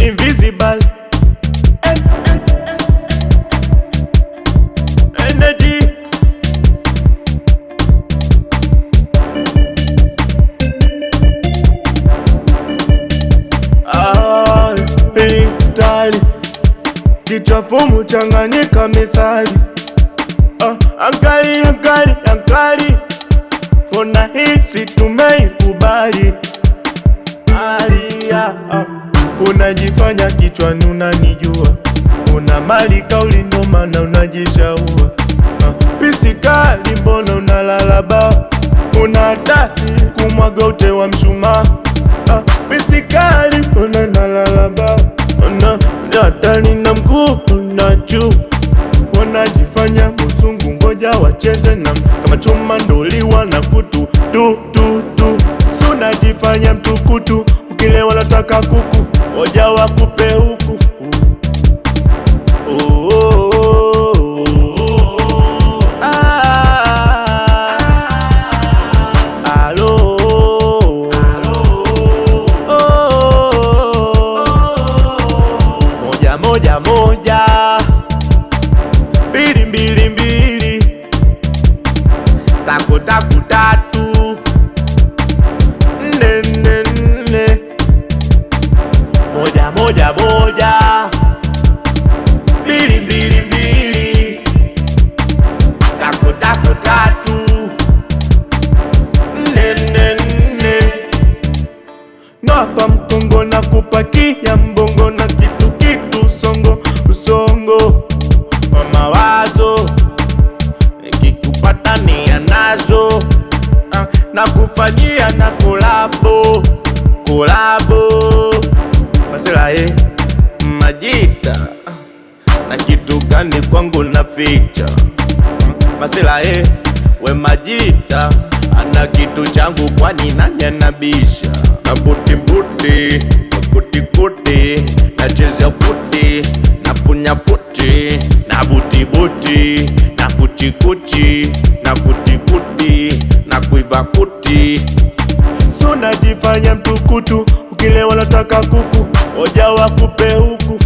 Invisible energy. Pitali kichafumu changanyika mithali. Angali, angali, angali, kona hisi tumeikubali. Unajifanya kichwani unanijua, una mali kauli ndo maana unajishaua. Pisikali mbona unalalaba, unataka kumwaga ute wa mshumaa. Pisikali mbona unalalaba, hatari na mguu unajuu. Wanajifanya musungu ngoja wacheze na kama chuma ndoliwa na kutu tu tu tu. Sunajifanya mtukutu, ukilewa nataka kuku ngoja wakupe huku. Moja moja, mbili mbili mbili, tatu tatu tatu, nne nne nne, moja moja moja, mbili mbili mbili, tatu tatu tatu, nne nne nne. Napa mkongo na kupakia mbongo na kitu kitu songo usongo wa mawazo, nikikupata nia nazo na kufanyia na kolabo kolabo. Masela Majita na kitu gani kwangu na ficha. Masela we Majita ana kitu changu kwani nani anabisha. Na buti buti na kuti kuti na chezea kuti na punya puti na buti buti na kuti kuti na kuti kuti na kuiva kuti. So najifanya mtukutu, ukilewa nataka kuku ngoja wakupe huku.